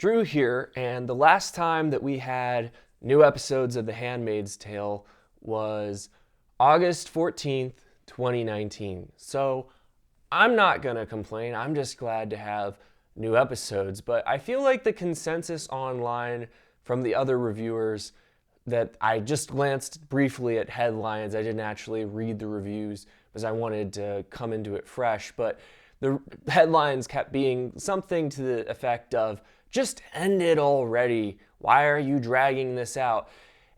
Drew here, and the last time that we had new episodes of The Handmaid's Tale was August 14th, 2019. So I'm not gonna complain, I'm just glad to have new episodes, but I feel like the consensus online from the other reviewers that I just glanced briefly at headlines, I didn't actually read the reviews because I wanted to come into it fresh, but the headlines kept being something to the effect of, just end it already. Why are you dragging this out?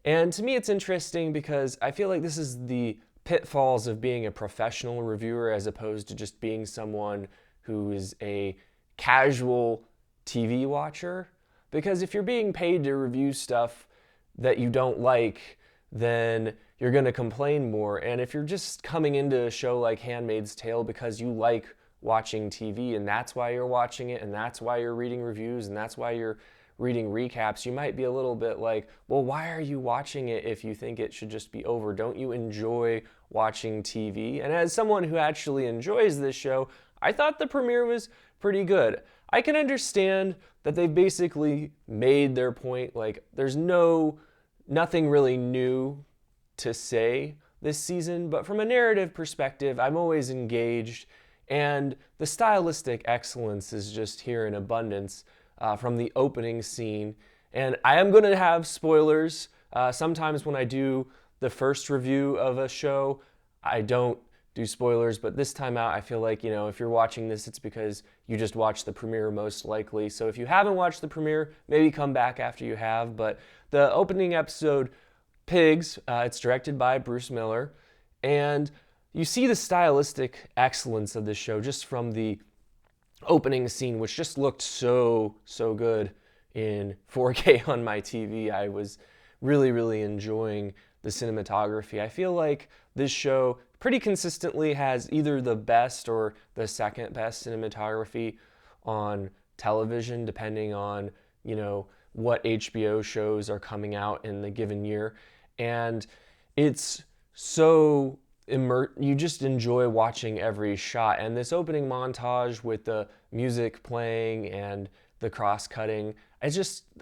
And to me, it's interesting because I feel like this is the pitfalls of being a professional reviewer as opposed to just being someone who is a casual TV watcher. Because if you're being paid to review stuff that you don't like, then you're going to complain more. And if you're just coming into a show like Handmaid's Tale because you like watching TV and that's why you're watching it and that's why you're reading reviews and that's why you're reading recaps, you might be a little bit like, well, why are you watching it if you think it should just be over? Don't you enjoy watching TV? And as someone who actually enjoys this show, I thought the premiere was pretty good. I can understand that they've basically made their point, like there's nothing really new to say this season, but from a narrative perspective, I'm always engaged. And the stylistic excellence is just here in abundance from the opening scene. And I am going to have spoilers. Sometimes when I do the first review of a show, I don't do spoilers. But this time out, I feel like, if you're watching this, it's because you just watched the premiere most likely. So if you haven't watched the premiere, maybe come back after you have. But the opening episode, Pigs, it's directed by Bruce Miller. And you see the stylistic excellence of this show just from the opening scene, which just looked so good in 4K on my TV. I was really enjoying the cinematography. I feel like this show pretty consistently has either the best or the second best cinematography on television, depending on, what HBO shows are coming out in the given year. And it's so you just enjoy watching every shot. And this opening montage with the music playing and the cross-cutting,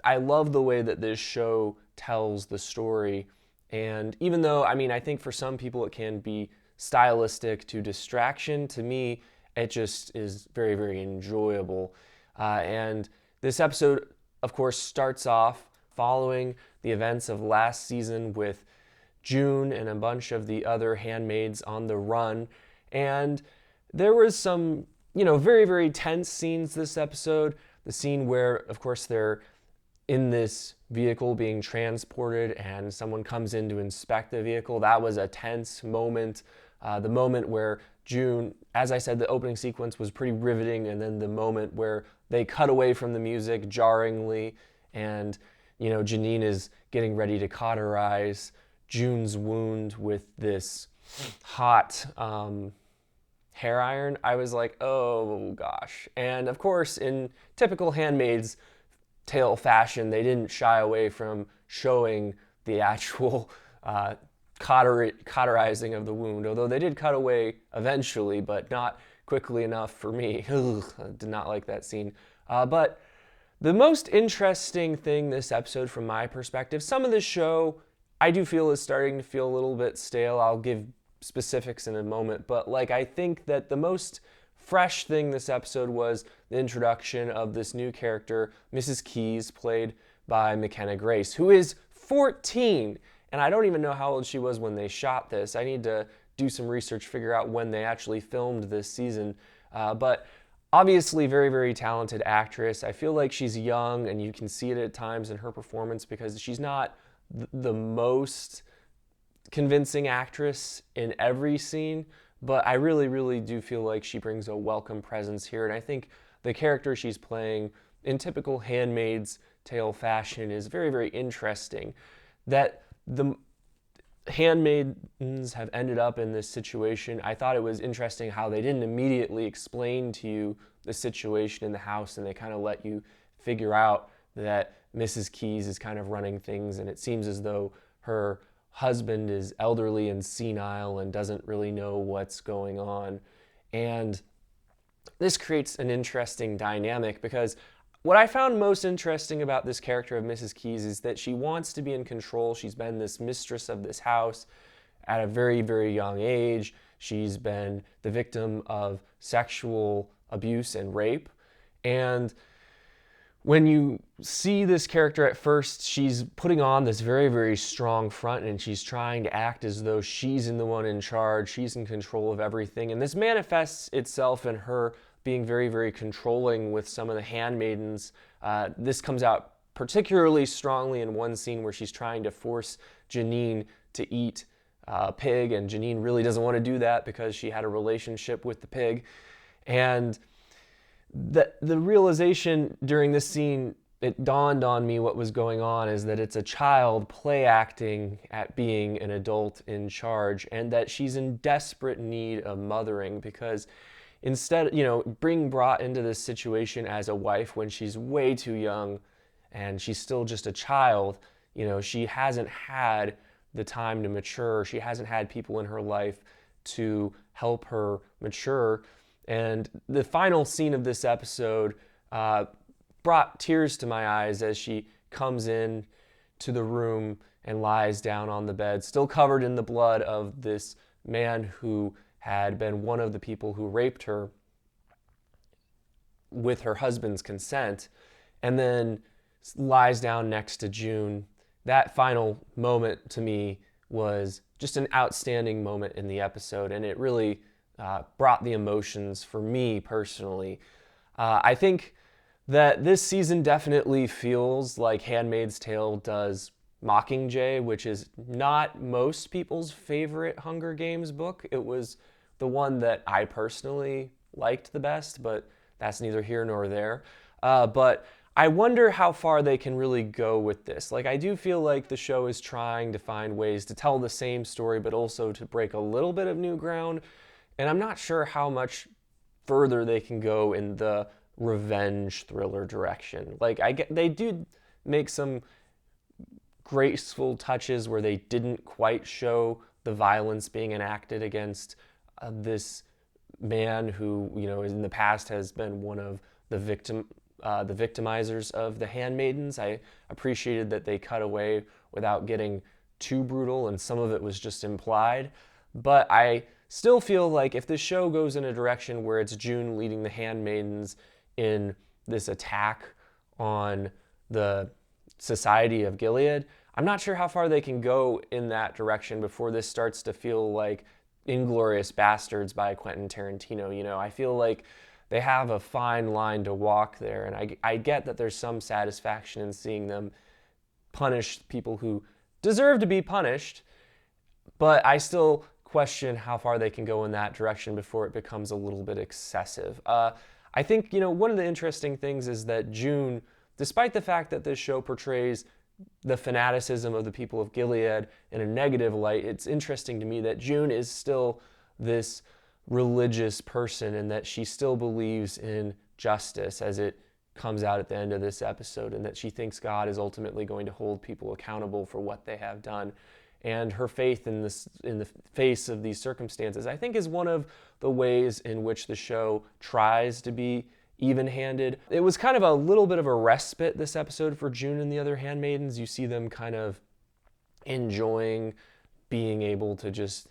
I love the way that this show tells the story. And even though, I think for some people it can be stylistic to distraction, to me, it just is very enjoyable. And this episode, of course, starts off following the events of last season with June and a bunch of the other handmaids on the run. And there was some, very tense scenes this episode. The scene where, of course, they're in this vehicle being transported and someone comes in to inspect the vehicle. That was a tense moment. The moment where June, as I said, the opening sequence was pretty riveting. And then the moment where they cut away from the music jarringly and, Janine is getting ready to cauterize June's wound with this hot hair iron, I was like, oh gosh. And of course, in typical Handmaid's Tale fashion, they didn't shy away from showing the actual cauterizing of the wound, although they did cut away eventually, but not quickly enough for me. I did not like that scene. But the most interesting thing this episode, from my perspective, some of the show I do feel is starting to feel a little bit stale. I'll give specifics in a moment, but I think that the most fresh thing this episode was the introduction of this new character, Mrs. Keyes, played by Mckenna Grace, who is 14, and I don't even know how old she was when they shot this. I need to do some research, figure out when they actually filmed this season, but obviously very talented actress. I feel like she's young, and you can see it at times in her performance because she's not the most convincing actress in every scene, but I really do feel like she brings a welcome presence here. And I think the character she's playing in typical Handmaid's Tale fashion is very interesting. That the handmaidens have ended up in this situation, I thought it was interesting how they didn't immediately explain to you the situation in the house, and they kind of let you figure out that Mrs. Keyes is kind of running things, and it seems as though her husband is elderly and senile and doesn't really know what's going on. And this creates an interesting dynamic because what I found most interesting about this character of Mrs. Keyes is that she wants to be in control. She's been this mistress of this house at a very, very young age. She's been the victim of sexual abuse and rape. And when you see this character at first, she's putting on this very, very strong front, and she's trying to act as though she's the one in charge, she's in control of everything. And this manifests itself in her being very, very controlling with some of the handmaidens. This comes out particularly strongly in one scene where she's trying to force Janine to eat pig, and Janine really doesn't want to do that because she had a relationship with the pig. And the realization during this scene, it dawned on me what was going on, is that it's a child play acting at being an adult in charge, and that she's in desperate need of mothering, because instead, being brought into this situation as a wife when she's way too young and she's still just a child, she hasn't had the time to mature. She hasn't had people in her life to help her mature. And the final scene of this episode brought tears to my eyes as she comes in to the room and lies down on the bed, still covered in the blood of this man who had been one of the people who raped her with her husband's consent, and then lies down next to June. That final moment to me was just an outstanding moment in the episode, and it really brought the emotions for me personally. I think that this season definitely feels like Handmaid's Tale does Mockingjay, which is not most people's favorite Hunger Games book. It was the one that I personally liked the best, but that's neither here nor there. But I wonder how far they can really go with this. I do feel like the show is trying to find ways to tell the same story, but also to break a little bit of new ground. And I'm not sure how much further they can go in the revenge thriller direction. They do make some graceful touches where they didn't quite show the violence being enacted against this man who, in the past has been one of the victimizers of the handmaidens. I appreciated that they cut away without getting too brutal, and some of it was just implied. But I still feel like if this show goes in a direction where it's June leading the handmaidens in this attack on the Society of Gilead, I'm not sure how far they can go in that direction before this starts to feel like Inglourious Bastards by Quentin Tarantino. I feel like they have a fine line to walk there, and I get that there's some satisfaction in seeing them punish people who deserve to be punished, but I still question how far they can go in that direction before it becomes a little bit excessive. I think, one of the interesting things is that June, despite the fact that this show portrays the fanaticism of the people of Gilead in a negative light, it's interesting to me that June is still this religious person, and that she still believes in justice, as it comes out at the end of this episode, and that she thinks God is ultimately going to hold people accountable for what they have done. And her faith in the face of these circumstances, I think, is one of the ways in which the show tries to be even-handed. It was kind of a little bit of a respite this episode for June and the other handmaidens. You see them kind of enjoying being able to just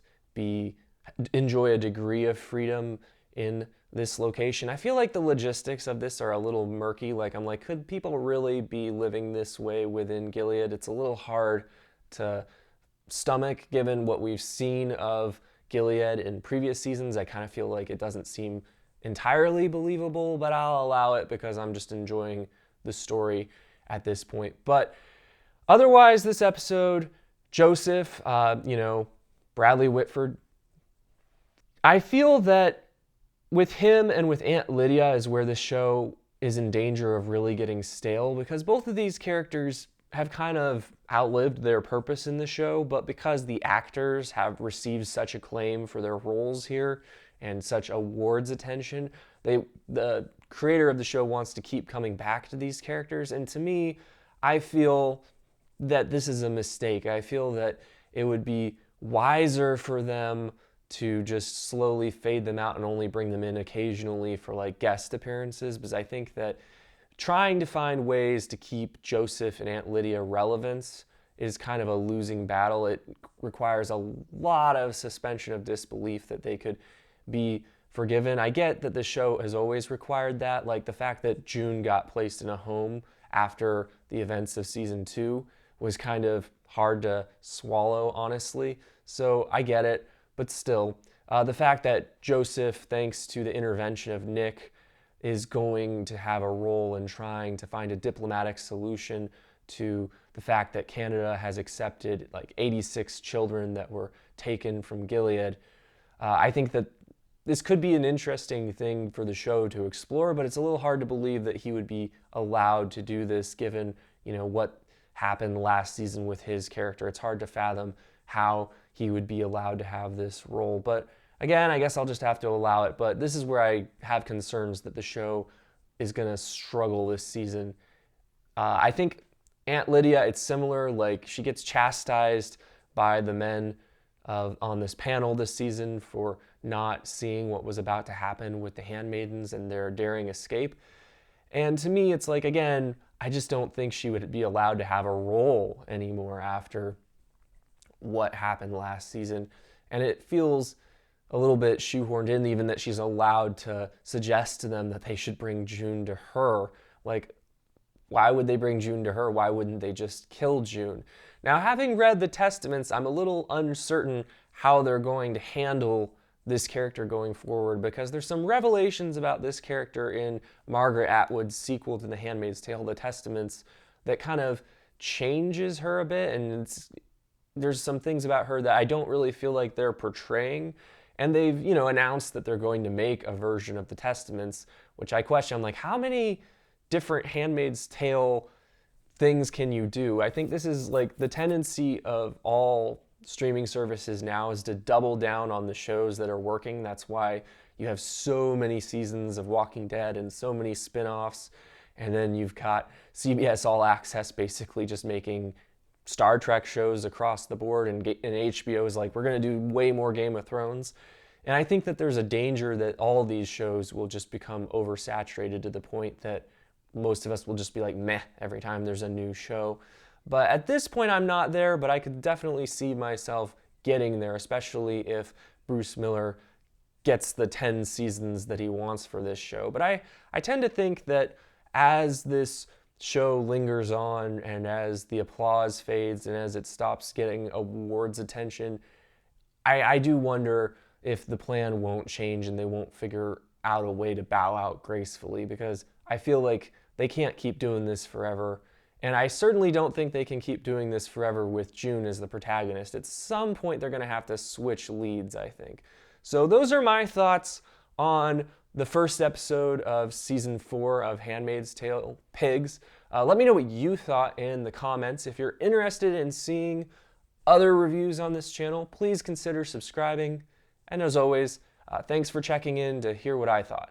enjoy a degree of freedom in this location. I feel like the logistics of this are a little murky. I'm like, could people really be living this way within Gilead? It's a little hard to stomach given what we've seen of Gilead in previous seasons. I kind of feel like it doesn't seem entirely believable, but I'll allow it because I'm just enjoying the story at this point. But otherwise, this episode, Joseph, Bradley Whitford, I feel that with him and with Aunt Lydia is where the show is in danger of really getting stale, because both of these characters have kind of outlived their purpose in the show, but because the actors have received such acclaim for their roles here and such awards attention, the creator of the show wants to keep coming back to these characters. And to me, I feel that this is a mistake. I feel that it would be wiser for them to just slowly fade them out and only bring them in occasionally for guest appearances, because I think that trying to find ways to keep Joseph and Aunt Lydia relevant is kind of a losing battle. It requires a lot of suspension of disbelief that they could be forgiven. I get that the show has always required that, like the fact that June got placed in a home after the events of season 2 was kind of hard to swallow, honestly. So I get it, but still, the fact that Joseph, thanks to the intervention of Nick, is going to have a role in trying to find a diplomatic solution to the fact that Canada has accepted like 86 children that were taken from Gilead. I think that this could be an interesting thing for the show to explore, but it's a little hard to believe that he would be allowed to do this given, what happened last season with his character. It's hard to fathom how he would be allowed to have this role. But again, I guess I'll just have to allow it. But this is where I have concerns that the show is going to struggle this season. I think Aunt Lydia, it's similar. Like, she gets chastised by the men on this panel this season for not seeing what was about to happen with the handmaidens and their daring escape. And to me, it's like, again, I just don't think she would be allowed to have a role anymore after what happened last season. And it feels a little bit shoehorned in, even that she's allowed to suggest to them that they should bring June to her. Like, why would they bring June to her? Why wouldn't they just kill June? Now, having read the Testaments, I'm a little uncertain how they're going to handle this character going forward, because there's some revelations about this character in Margaret Atwood's sequel to The Handmaid's Tale, The Testaments, that kind of changes her a bit, and there's some things about her that I don't really feel like they're portraying. And they've, announced that they're going to make a version of the Testaments, which I question. I'm like, how many different Handmaid's Tale things can you do? I think this is like the tendency of all streaming services now is to double down on the shows that are working. That's why you have so many seasons of Walking Dead and so many spin-offs. And then you've got CBS All Access basically just making Star Trek shows across the board, and HBO is like, we're going to do way more Game of Thrones. And I think that there's a danger that all these shows will just become oversaturated to the point that most of us will just be like, meh, every time there's a new show. But at this point, I'm not there, but I could definitely see myself getting there, especially if Bruce Miller gets the 10 seasons that he wants for this show. But I tend to think that as this show lingers on and as the applause fades and as it stops getting awards attention, I do wonder if the plan won't change and they won't figure out a way to bow out gracefully, because I feel like they can't keep doing this forever. And I certainly don't think they can keep doing this forever with June as the protagonist. At some point, they're going to have to switch leads, I think. So those are my thoughts on the first episode of season 4 of Handmaid's Tale, Pigs. Let me know what you thought in the comments. If you're interested in seeing other reviews on this channel, please consider subscribing. And as always, thanks for checking in to hear what I thought.